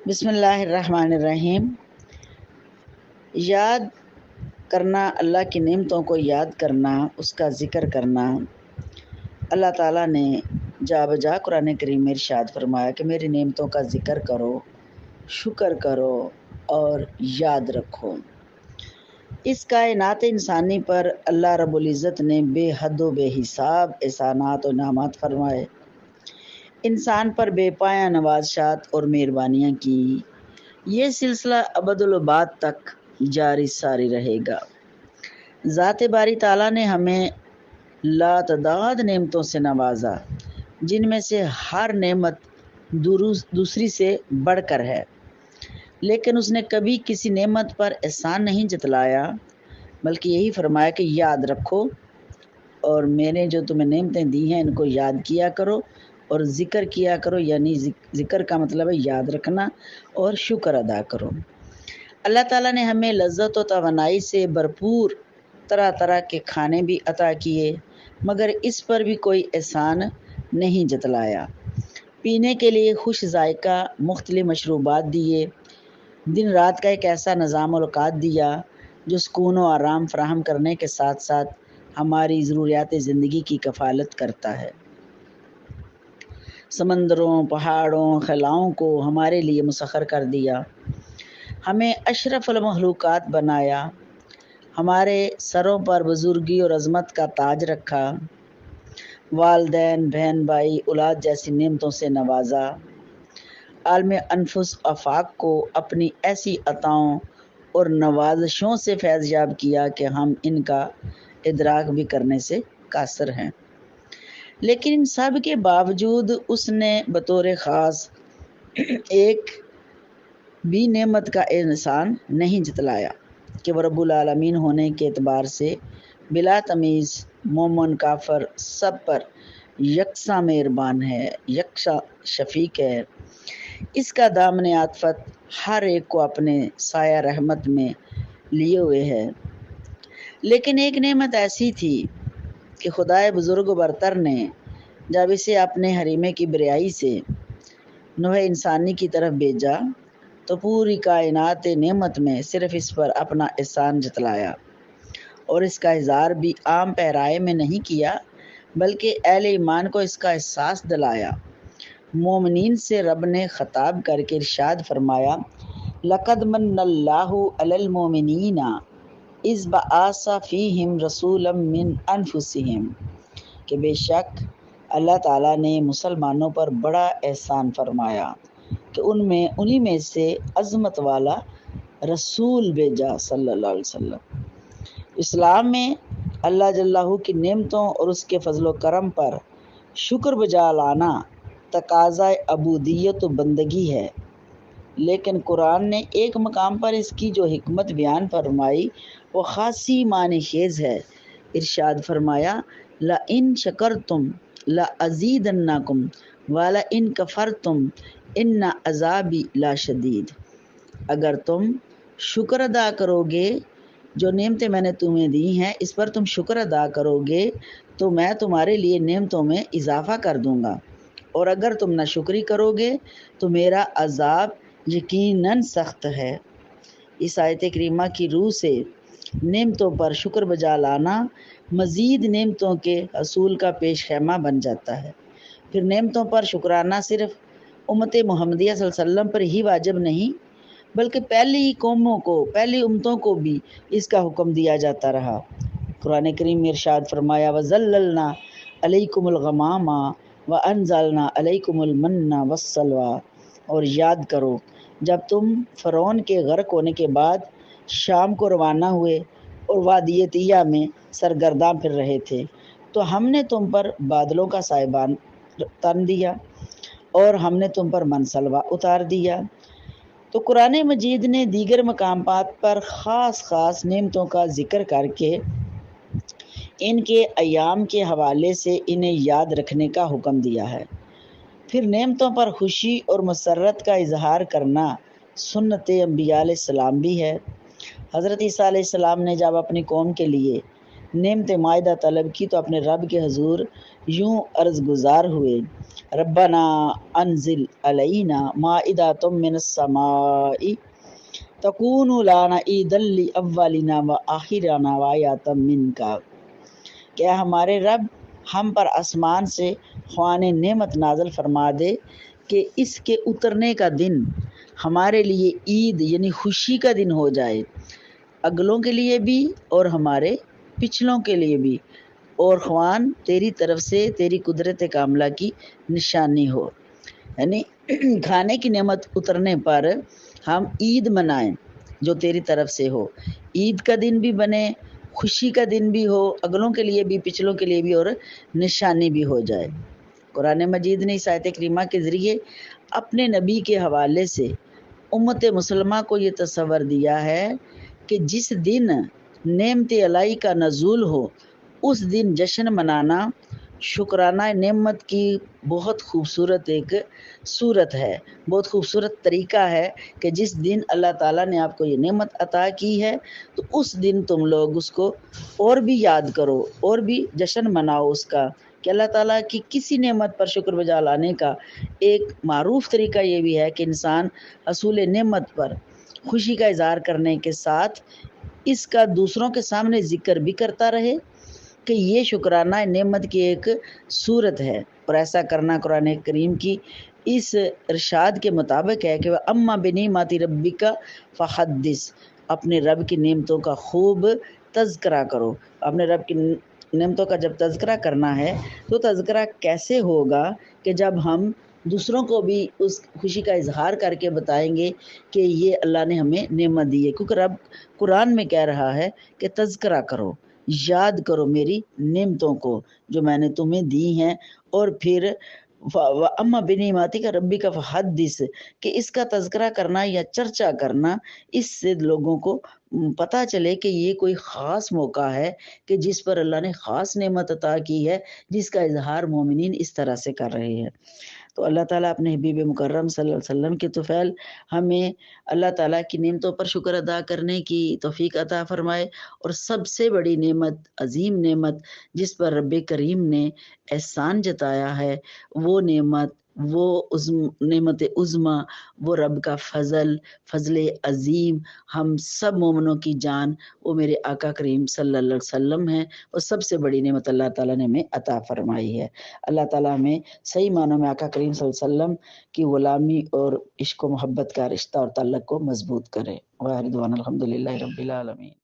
بسم اللہ الرحمن الرحیم۔ یاد کرنا، اللہ کی نعمتوں کو یاد کرنا، اس کا ذکر کرنا۔ اللہ تعالیٰ نے جا بجا قرآن کریم میں ارشاد فرمایا کہ میری نعمتوں کا ذکر کرو، شکر کرو اور یاد رکھو۔ اس کائنات انسانی پر اللہ رب العزت نے بے حد و بے حساب احسانات و انعامات فرمائے، انسان پر بے پایہ نوازشات اور مہربانیاں کی۔ یہ سلسلہ ابدالآباد تک جاری ساری رہے گا۔ ذات باری تعالیٰ نے ہمیں لاتعداد نعمتوں سے نوازا، جن میں سے ہر نعمت دوسری سے بڑھ کر ہے، لیکن اس نے کبھی کسی نعمت پر احسان نہیں جتلایا، بلکہ یہی فرمایا کہ یاد رکھو اور میں نے جو تمہیں نعمتیں دی ہیں ان کو یاد کیا کرو اور ذکر کیا کرو، یعنی ذکر کا مطلب ہے یاد رکھنا اور شکر ادا کرو۔ اللہ تعالیٰ نے ہمیں لذت و توانائی سے بھرپور طرح طرح کے کھانے بھی عطا کیے، مگر اس پر بھی کوئی احسان نہیں جتلایا۔ پینے کے لیے خوش ذائقہ مختلف مشروبات دیے، دن رات کا ایک ایسا نظام الاوقات دیا جو سکون و آرام فراہم کرنے کے ساتھ ساتھ ہماری ضروریات زندگی کی کفالت کرتا ہے۔ سمندروں، پہاڑوں، خلاؤں کو ہمارے لیے مسخر کر دیا، ہمیں اشرف المخلوقات بنایا، ہمارے سروں پر بزرگی اور عظمت کا تاج رکھا، والدین، بہن بھائی، اولاد جیسی نعمتوں سے نوازا، عالم انفس آفاق کو اپنی ایسی عطاؤں اور نوازشوں سے فیض یاب کیا کہ ہم ان کا ادراک بھی کرنے سے قاصر ہیں۔ لیکن ان سب کے باوجود اس نے بطور خاص ایک بھی نعمت کا احسان نہیں جتلایا کہ وہ رب العالمین ہونے کے اعتبار سے بلا تمیز مومن کافر سب پر یکساں مہربان ہے، یکساں شفیق ہے۔ اس کا دامن عاطفت ہر ایک کو اپنے سایہ رحمت میں لیے ہوئے ہے۔ لیکن ایک نعمت ایسی تھی کہ خدائے بزرگ و برتر نے جب اسے اپنے حریمے کی بریائی سے نوح انسانی کی طرف بھیجا تو پوری کائنات نعمت میں صرف اس پر اپنا احسان جتلایا اور اس کا اظہار بھی عام پیرائے میں نہیں کیا، بلکہ اہل ایمان کو اس کا احساس دلایا۔ مومنین سے رب نے خطاب کر کے ارشاد فرمایا، لَقَدْ مَنَّ اللَّهُ عَلَى الْمُؤْمِنِينَ اِذْ بَعَثَ فِيهِمْ رَسُولًا مِّنْ أَنفُسِهِمْ کہ بے شک اللہ تعالیٰ نے مسلمانوں پر بڑا احسان فرمایا کہ انہی میں سے عظمت والا رسول بھیجا صلی اللہ علیہ وسلم۔ اسلام میں اللہ جلہ کی نعمتوں اور اس کے فضل و کرم پر شکر بجا لانا تقاضۂ عبودیت و بندگی ہے، لیکن قرآن نے ایک مقام پر اس کی جو حکمت بیان فرمائی وہ خاصی معنی خیز ہے۔ ارشاد فرمایا، لَإِن شَكَرْتُمْ لَأَزِيدَنَّكُمْ وَلَئِن كَفَرْتُمْ إِنَّ عَذَابِي لَشَدِيدٌ اگر تم شکر ادا کرو گے، جو نعمتیں میں نے تمہیں دی ہیں اس پر تم شکر ادا کرو گے تو میں تمہارے لیے نعمتوں میں اضافہ کر دوں گا، اور اگر تم ناشکری کرو گے تو میرا عذاب یقیناً سخت ہے۔ اس آیت کریمہ کی روح سے نعمتوں پر شکر بجا لانا مزید نعمتوں کے حصول کا پیش خیمہ بن جاتا ہے۔ پھر نعمتوں پر شکرانہ صرف امت محمدیہ صلی اللہ علیہ وسلم پر ہی واجب نہیں، بلکہ پہلی قوموں کو، پہلی امتوں کو بھی اس کا حکم دیا جاتا رہا۔ قرآن کریم میں ارشاد فرمایا، وَظَلَّلْنَا عَلَيْكُمُ الْغَمَامَ وَأَنزَلْنَا عَلَيْكُمُ الْمَنَّ وَالسَّلْوَىٰ اور یاد کرو جب تم فرعون کے غرق ہونے کے بعد شام کو روانہ ہوئے اور وادی طیہ میں سرگرداں پھر رہے تھے تو ہم نے تم پر بادلوں کا سائبان تن دیا اور ہم نے تم پر منسلوا اتار دیا۔ تو قرآن مجید نے دیگر مقامات پر خاص نعمتوں کا ذکر کر کے ان کے ایام کے حوالے سے انہیں یاد رکھنے کا حکم دیا ہے۔ پھر نعمتوں پر خوشی اور مسرت کا اظہار کرنا سنت انبیاء علیہ السلام بھی ہے۔ حضرت عیسیٰ علیہ السلام نے جب اپنی قوم کے لیے نعمت معاہدہ طلب کی تو اپنے رب کے حضور یوں عرض گزار ہوئے، ربنا انزل علینا مائدۃ من السماء تکون لنا عیدا لاولنا وآخرنا وآیۃ منک، کیا ہمارے رب ہم پر آسمان سے خوان نعمت نازل فرما دے کہ اس کے اترنے کا دن ہمارے لیے عید یعنی خوشی کا دن ہو جائے، اگلوں کے لیے بھی اور ہمارے پچھلوں کے لیے بھی، اور خوان تیری طرف سے تیری قدرت کاملہ کی نشانی ہو، یعنی کھانے کی نعمت اترنے پر ہم عید منائیں جو تیری طرف سے ہو، عید کا دن بھی بنے، خوشی کا دن بھی ہو، اگلوں کے لیے بھی پچھلوں کے لیے بھی، اور نشانی بھی ہو جائے۔ قرآن مجید نے اس آیت کریمہ کے ذریعے اپنے نبی کے حوالے سے امت مسلمہ کو یہ تصور دیا ہے کہ جس دن نعمت الہی کا نزول ہو اس دن جشن منانا شکرانہ نعمت کی بہت خوبصورت ایک صورت ہے، بہت خوبصورت طریقہ ہے کہ جس دن اللہ تعالیٰ نے آپ کو یہ نعمت عطا کی ہے تو اس دن تم لوگ اس کو اور بھی یاد کرو اور بھی جشن مناؤ اس کا، کہ اللہ تعالیٰ کی کسی نعمت پر شکر بجا لانے کا ایک معروف طریقہ یہ بھی ہے کہ انسان حصول نعمت پر خوشی کا اظہار کرنے کے ساتھ اس کا دوسروں کے سامنے ذکر بھی کرتا رہے کہ یہ شکرانہ نعمت کی ایک صورت ہے، اور ایسا کرنا قرآن کریم کی اس ارشاد کے مطابق ہے کہ اما بنعمت ربک فحدث، اپنے رب کی نعمتوں کا خوب تذکرہ کرو۔ اپنے رب کی نعمتوں کا جب تذکرہ کرنا ہے تو تذکرہ کیسے ہوگا کہ جب ہم دوسروں کو بھی اس خوشی کا اظہار کر کے بتائیں گے کہ یہ اللہ نے ہمیں نعمت دی ہے، کیونکہ رب قرآن میں کہہ رہا ہے کہ تذکرہ کرو، یاد کرو میری نعمتوں کو جو میں نے تمہیں دی ہیں، اور پھر اما بنعمت ربک فحدث، کہ اس کا تذکرہ کرنا یا چرچا کرنا، اس سے لوگوں کو پتہ چلے کہ یہ کوئی خاص موقع ہے کہ جس پر اللہ نے خاص نعمت عطا کی ہے، جس کا اظہار مومنین اس طرح سے کر رہے ہیں۔ تو اللہ تعالیٰ اپنے حبیب مکرم صلی اللہ علیہ وسلم کے طفیل ہمیں اللہ تعالیٰ کی نعمتوں پر شکر ادا کرنے کی توفیق عطا فرمائے، اور سب سے بڑی نعمت، عظیم نعمت جس پر رب کریم نے احسان جتایا ہے، وہ نعمت، وہ نعمت عظمیٰ، وہ رب کا فضل عظیم ہم سب مومنوں کی جان وہ میرے آقا کریم صلی اللہ علیہ وسلم ہیں، اور سب سے بڑی نعمت اللہ تعالیٰ نے ہمیں عطا فرمائی ہے۔ اللہ تعالیٰ ہمیں صحیح معنوں میں آقا کریم صلی اللہ علیہ وسلم کی غلامی اور عشق و محبت کا رشتہ اور تعلق کو مضبوط کرے۔ وآخر دعوانا الحمدللہ رب العالمین۔